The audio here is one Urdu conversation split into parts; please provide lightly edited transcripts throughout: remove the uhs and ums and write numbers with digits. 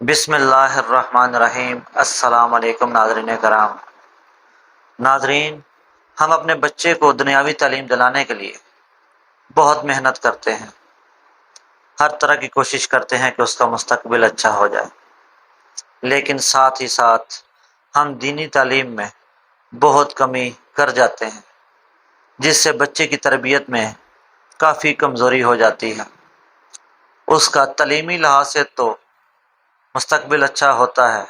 بسم اللہ الرحمن الرحیم۔ السلام علیکم ناظرین کرام۔ ناظرین، ہم اپنے بچے کو دنیاوی تعلیم دلانے کے لیے بہت محنت کرتے ہیں، ہر طرح کی کوشش کرتے ہیں کہ اس کا مستقبل اچھا ہو جائے، لیکن ساتھ ہی ساتھ ہم دینی تعلیم میں بہت کمی کر جاتے ہیں، جس سے بچے کی تربیت میں کافی کمزوری ہو جاتی ہے۔ اس کا تعلیمی لحاظ سے تو مستقبل اچھا ہوتا ہے،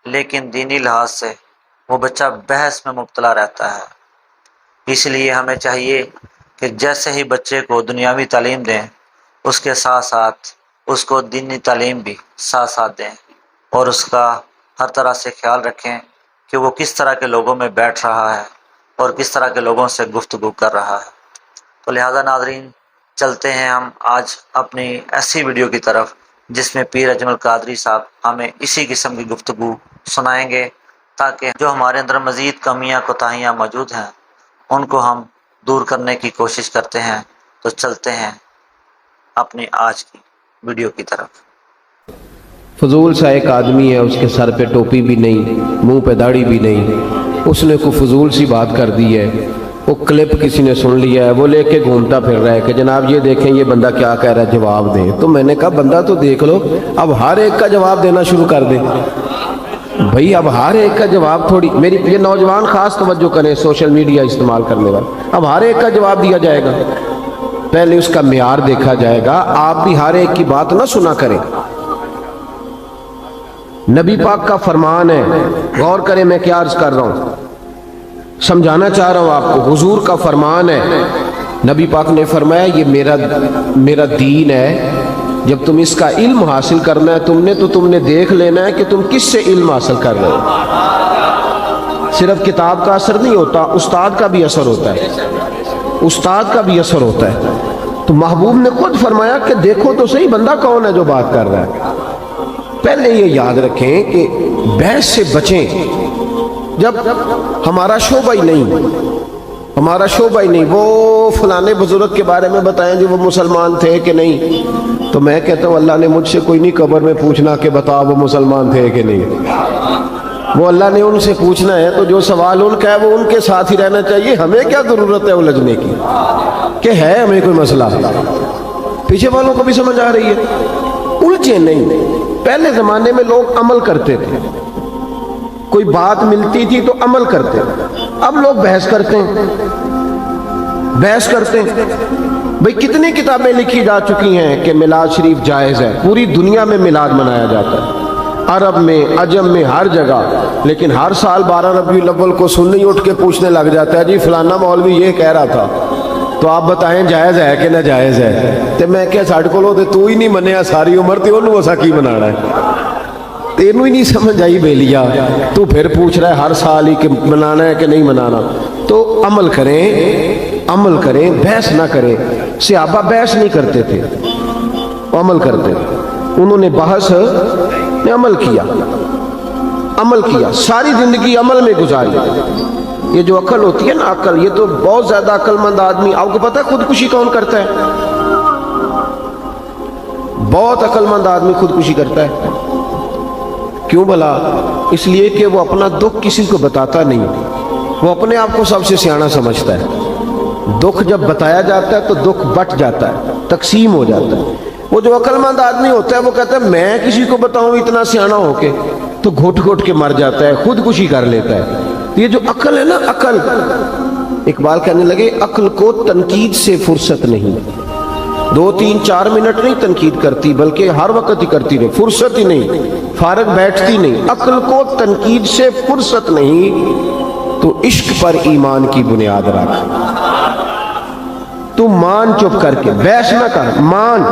لیکن دینی لحاظ سے وہ بچہ بحث میں مبتلا رہتا ہے۔ اس لیے ہمیں چاہیے کہ جیسے ہی بچے کو دنیاوی تعلیم دیں، اس کے ساتھ ساتھ اس کو دینی تعلیم بھی ساتھ ساتھ دیں، اور اس کا ہر طرح سے خیال رکھیں کہ وہ کس طرح کے لوگوں میں بیٹھ رہا ہے اور کس طرح کے لوگوں سے گفتگو کر رہا ہے۔ تو لہذا ناظرین، چلتے ہیں ہم آج اپنی ایسی ویڈیو کی طرف جس میں پیر اجمل قادری صاحب ہمیں اسی قسم کی گفتگو سنائیں گے، تاکہ جو ہمارے اندر مزید کمیاں کوتاہیاں موجود ہیں ان کو ہم دور کرنے کی کوشش کرتے ہیں۔ تو چلتے ہیں اپنی آج کی ویڈیو کی طرف۔ فضول سا ایک آدمی ہے، اس کے سر پہ ٹوپی بھی نہیں، منہ پہ داڑھی بھی نہیں، اس نے کوئی فضول سی بات کر دی ہے، وہ کلپ کسی نے سن لیا ہے، وہ لے کے گھومتا پھر رہا ہے کہ جناب یہ دیکھیں یہ بندہ کیا کہہ رہا ہے، جواب دیں۔ تو میں نے کہا بندہ تو دیکھ لو، اب ہر ایک کا جواب دینا شروع کر دیں بھائی، اب ہر ایک کا جواب تھوڑی، میری یہ نوجوان خاص توجہ کریں سوشل میڈیا استعمال کرنے والے، اب ہر ایک کا جواب دیا جائے گا؟ پہلے اس کا معیار دیکھا جائے گا۔ آپ بھی ہر ایک کی بات نہ سنا کریں۔ نبی پاک کا فرمان ہے، غور کریں میں کیا عرض کر رہا ہوں، سمجھانا چاہ رہا ہوں آپ کو۔ حضور کا فرمان ہے، نبی پاک نے فرمایا یہ میرا دین ہے، جب تم اس کا علم حاصل کرنا ہے تم نے دیکھ لینا ہے کہ تم کس سے علم حاصل کر رہے ہو۔ صرف کتاب کا اثر نہیں ہوتا، استاد کا بھی اثر ہوتا ہے، استاد کا بھی اثر ہوتا ہے۔ تو محبوب نے خود فرمایا کہ دیکھو تو صحیح بندہ کون ہے جو بات کر رہا ہے۔ پہلے یہ یاد رکھیں کہ بحث سے بچیں۔ جب ہمارا شعبہ ہی نہیں، وہ فلانے بزرگ کے بارے میں بتائیں جی وہ مسلمان تھے کہ نہیں، تو میں کہتا ہوں اللہ نے مجھ سے کوئی نہیں قبر میں پوچھنا کہ بتاؤ وہ مسلمان تھے کہ نہیں، وہ اللہ نے ان سے پوچھنا ہے، تو جو سوال ان کا ہے وہ ان کے ساتھ ہی رہنا چاہیے۔ ہمیں کیا ضرورت ہے الجھنے کی کہ ہے ہمیں کوئی مسئلہ؟ پیچھے والوں کو بھی سمجھ آ رہی ہے، الجھے نہیں۔ پہلے زمانے میں لوگ عمل کرتے تھے، کوئی بات ملتی تھی تو عمل کرتے، اب لوگ بحث کرتے ہیں۔ بھئی کتنی کتابیں لکھی جا چکی ہیں کہ میلاد شریف جائز ہے، پوری دنیا میں میلاد منایا جاتا ہے، عرب میں، عجم میں، ہر جگہ، لیکن ہر سال 12 ربیع الاول کو سنی اٹھ کے پوچھنے لگ جاتا ہے جی فلانا مولوی یہ کہہ رہا تھا، تو آپ بتائیں جائز ہے کہ نہ جائز ہے؟ تو میں کہ ساڑھ کو لو دے تو ہی نہیں منیا ساری عمر تے انہوں اسا کی منانا ہے، تینوں ہی نہیں سمجھ آئی بیلیا، تو پھر پوچھ رہا ہے ہر سال ہی کہ منانا ہے کہ نہیں منانا۔ تو عمل کریں، بحث نہ کریں۔ صحابہ بحث نہیں کرتے تھے، عمل کرتے تھے، انہوں نے بحث نے عمل کیا، ساری زندگی عمل میں گزاری۔ یہ جو عقل ہوتی ہے نا، عقل، یہ تو بہت زیادہ عقل مند آدمی، آپ کو پتہ ہے خودکشی کون کرتا ہے؟ بہت عقل مند آدمی خودکشی کرتا ہے۔ کیوں بھلا؟ اس لیے کہ وہ اپنا دکھ کسی کو بتاتا نہیں، وہ اپنے آپ کو سب سے سیاںا سمجھتا ہے۔ دکھ جب بتایا جاتا ہے تو دکھ بٹ جاتا ہے، تقسیم ہو جاتا ہے۔ وہ جو عقل مند آدمی ہوتا ہے وہ کہتا ہے میں کسی کو بتاؤں اتنا سیاںا ہو کے، تو گھٹ گھٹ کے مر جاتا ہے، خودکشی کر لیتا ہے۔ یہ جو عقل ہے نا، عقل، اقبال کہنے لگے عقل کو تنقید سے فرصت نہیں، 2 3 4 منٹ نہیں تنقید کرتی بلکہ ہر وقت ہی کرتی رہے، فرصت ہی نہیں، فارغ بیٹھتی نہیں۔ عقل کو تنقید سے فرصت نہیں، تو عشق پر ایمان کی بنیاد رکھ۔ تو مان چپ کر کے، بحث نہ کر، مان۔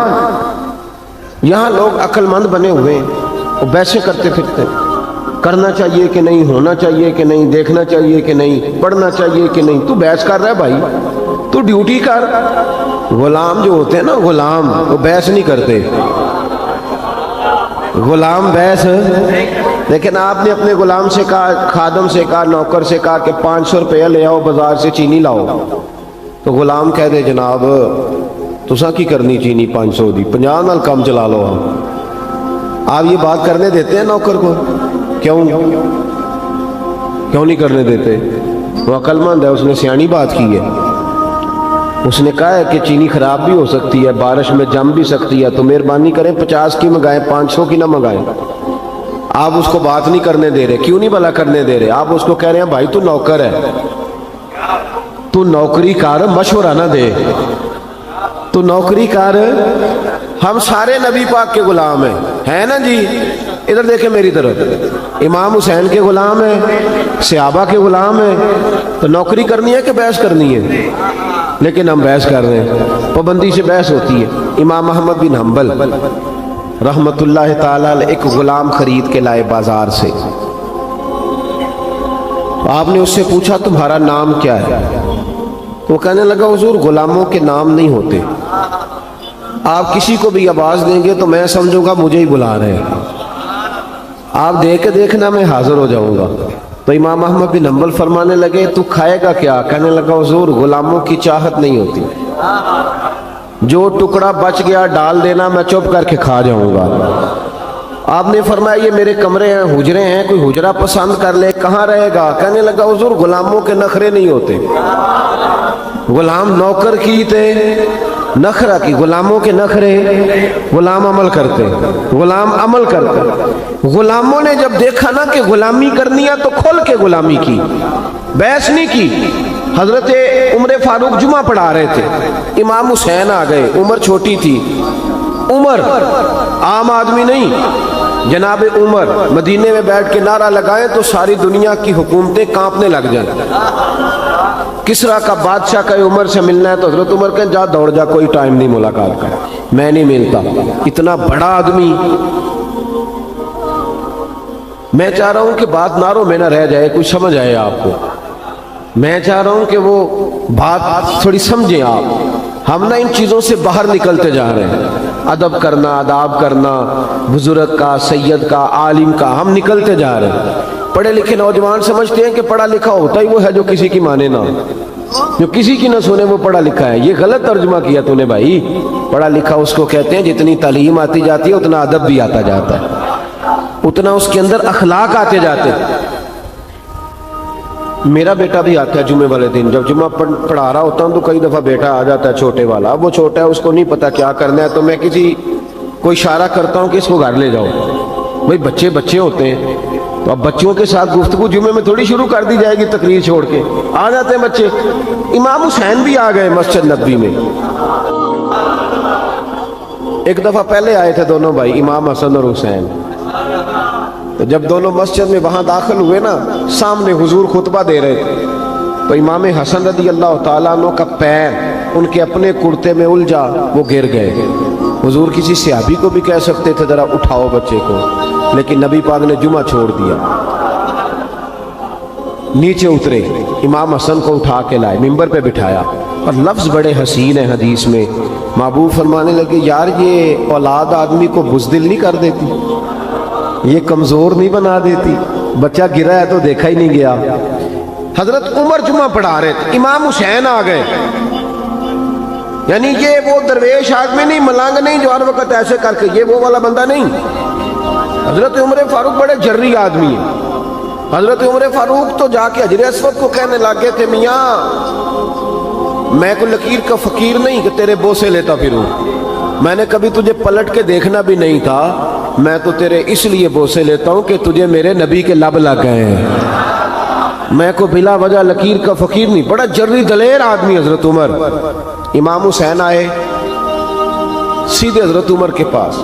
یہاں لوگ عقل مند بنے ہوئے ہیں، وہ بحثیں کرتے پھرتے ہیں، کرنا چاہیے کہ نہیں، ہونا چاہیے کہ نہیں، دیکھنا چاہیے کہ نہیں، پڑھنا چاہیے کہ نہیں۔ تو بحث کر رہا ہے بھائی، تو ڈیوٹی کر۔ غلام جو ہوتے ہیں نا، غلام، وہ بحث نہیں کرتے، غلام بحث، لیکن آپ نے اپنے غلام سے کہا، خادم سے کہا، نوکر سے کہا کہ 500 روپیہ لے آؤ بازار سے چینی لاؤ، تو غلام کہہ دے جناب تساں کی کرنی چینی 500 دی، 50 نال کم چلا لو ہم، آپ یہ بات کرنے دیتے ہیں نوکر کو؟ کیوں نہیں کرنے دیتے؟ وہ عقل مند ہے، اس نے سیانی بات کی ہے. اس نے کہا ہے کہ چینی خراب بھی ہو سکتی ہے، بارش میں جم بھی سکتی ہے، تو مہربانی کریں 50 کی منگائیں، 500 کی نہ منگائیں. آپ اس کو بات نہیں کرنے دے رہے. کیوں نہیں بھلا کرنے دے رہے؟ آپ اس کو کہہ رہے ہیں بھائی تو نوکر ہے، تو نوکری کر، مشورہ نہ دے، تو نوکری کر. ہم سارے نبی پاک کے غلام ہیں نا جی. ادھر دیکھیں میری طرف، امام حسین کے غلام ہیں، صحابہ کے غلام ہیں. تو نوکری کرنی ہے کہ بحث کرنی ہے؟ لیکن ہم بحث کر رہے ہیں، پابندی سے بحث ہوتی ہے. امام احمد بن حنبل رحمت اللہ تعالی علیہ ایک غلام خرید کے لائے بازار سے. آپ نے اس سے پوچھا تمہارا نام کیا ہے؟ وہ کہنے لگا حضور غلاموں کے نام نہیں ہوتے، آپ کسی کو بھی آواز دیں گے تو میں سمجھوں گا مجھے ہی بلا رہے ہیں، آپ دے کے دیکھنا میں حاضر ہو جاؤں گا. تو امام احمد بن حنبل فرمانے لگے تو کھائے گا کیا؟ کہنے لگا حضور غلاموں کی چاہت نہیں ہوتی، جو ٹکڑا بچ گیا ڈال دینا، میں چپ کر کے کھا جاؤں گا. آپ نے فرمایا یہ میرے کمرے ہیں، حجرے ہیں، کوئی حجرہ پسند کر لے، کہاں رہے گا؟ کہنے لگا حضور غلاموں کے نخرے نہیں ہوتے، غلام نوکر کی تے نخرہ کی، غلاموں کے نخرے، غلام عمل کرتے، غلام عمل کرتے. غلاموں نے جب دیکھا نا کہ غلامی کرنی ہے تو کھل کے غلامی کی، بحث نہیں کی. حضرت عمر فاروق جمعہ پڑھا رہے تھے، امام حسین آ گئے، عمر چھوٹی تھی. عمر عام آدمی نہیں، جناب عمر مدینے میں بیٹھ کے نعرہ لگائیں تو ساری دنیا کی حکومتیں کانپنے لگ جائیں. کسرا کا بادشاہ کا عمر سے ملنا ہے تو حضرت عمر کہیں جا دوڑ جا، کوئی ٹائم نہیں ملاقات کا، میں نہیں ملتا. اتنا بڑا آدمی. میں چاہ رہا ہوں کہ بات نعروں میں نہ رہ جائے، کچھ سمجھ آئے آپ کو. میں چاہ رہا ہوں کہ وہ بات تھوڑی سمجھیں آپ. ہم نہ ان چیزوں سے باہر نکلتے جا رہے ہیں، ادب کرنا، آداب کرنا، بزرگ کا، سید کا، عالم کا، ہم نکلتے جا رہے ہیں. پڑھے لکھے نوجوان سمجھتے ہیں کہ پڑھا لکھا ہوتا ہی وہ ہے جو کسی کی مانے نہ، جو کسی کی نہ سنے وہ پڑھا لکھا ہے. یہ غلط ترجمہ کیا تو نے بھائی. پڑھا لکھا اس کو کہتے ہیں جتنی تعلیم آتی جاتی ہے اتنا ادب بھی آتا جاتا ہے، اتنا اس کے اندر اخلاق آتے جاتے ہیں. میرا بیٹا بھی آتا ہے جمعے والے دن، جب جمعہ پڑھا رہا ہوتا ہوں تو کئی دفعہ بیٹا آ جاتا ہے چھوٹے والا. اب وہ چھوٹا ہے، اس کو نہیں پتا کیا کرنا ہے، تو میں کوئی اشارہ کرتا ہوں کہ اس کو گھر لے جاؤ. بھائی بچے ہوتے ہیں تو اب بچوں کے ساتھ گفتگو جمعے میں تھوڑی شروع کر دی جائے گی، تقریر چھوڑ کے آ جاتے ہیں بچے. امام حسین بھی آ گئے مسجد نبوی میں. ایک دفعہ پہلے آئے تھے دونوں بھائی، امام حسن اور حسین. تو جب دونوں مسجد میں وہاں داخل ہوئے نا، سامنے حضور خطبہ دے رہے تھے، تو امام حسن رضی اللہ تعالیٰ عنہ کا پیر ان کے اپنے کرتے میں الجھا، وہ گر گئے. حضور کسی صحابی کو بھی کہہ سکتے تھے ذرا اٹھاؤ بچے کو، لیکن نبی پاک نے جمعہ چھوڑ دیا. نیچے اترے، امام حسن کو اٹھا کے لائے، ممبر پہ بٹھایا، اور لفظ بڑے حسین ہیں حدیث میں. محبوب فرمانے لگے یار یہ اولاد آدمی کو بزدل نہیں کر دیتی، یہ کمزور نہیں بنا دیتی. بچہ گرا ہے تو دیکھا ہی نہیں گیا. حضرت عمر جمعہ پڑھا رہے تھے، امام حسین آ گئے. یعنی یہ وہ درویش آدمی نہیں، ملنگ نہیں جو ہر وقت ایسے کر کے، یہ وہ والا بندہ نہیں. حضرت عمر فاروق بڑے جرری آدمی ہیں. حضرت عمر فاروق تو جا کے حجر اسود کو کہنے لگے تھے میاں میں کوئی لکیر کا فقیر نہیں کہ تیرے بوسے لیتا پھروں، میں نے کبھی تجھے پلٹ کے دیکھنا بھی نہیں تھا، میں تو تیرے اس لیے بوسے لیتا ہوں کہ تجھے میرے نبی کے لب لگ گئے ہیں، میں کو بلا وجہ لکیر کا فقیر نہیں. بڑا جرری دلیر آدمی حضرت عمر. امام حسین آئے سیدھے حضرت عمر کے پاس.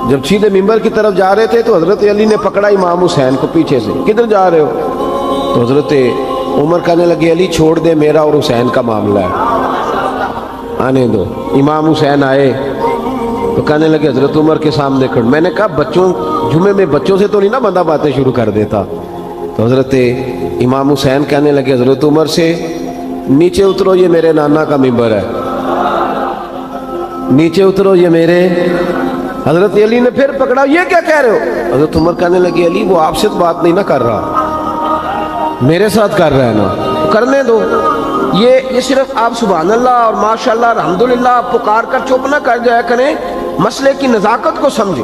جب سیدھے ممبر کی طرف جا رہے تھے تو حضرت علی نے پکڑا امام حسین کو پیچھے سے، کدھر جا رہے ہو؟ تو حضرت عمر کہنے لگے علی چھوڑ دے، میرا اور حسین کا معاملہ ہے، آنے دو. امام حسین آئے تو کہنے لگے حضرت عمر کے سامنے کھڑ. میں نے کہا بچوں جمعے میں بچوں سے تو نہیں نا بندہ باتیں شروع کر دیتا. تو حضرت امام حسین کہنے لگے حضرت عمر سے نیچے اترو، یہ میرے نانا کا ممبر ہے، نیچے اترو یہ میرے. حضرت علی نے پھر پکڑا، یہ کیا کہہ رہے ہو؟ حضرت عمر کہنے لگے علی وہ آپ سے بات نہیں نہ کر رہا، میرے ساتھ کر رہا ہے نا، کرنے دو. یہ صرف آپ سبحان اللہ اور ماشاءاللہ الحمدللہ پکار کر چپ نہ کر جایا کریں، مسئلے کی نزاکت کو سمجھیں.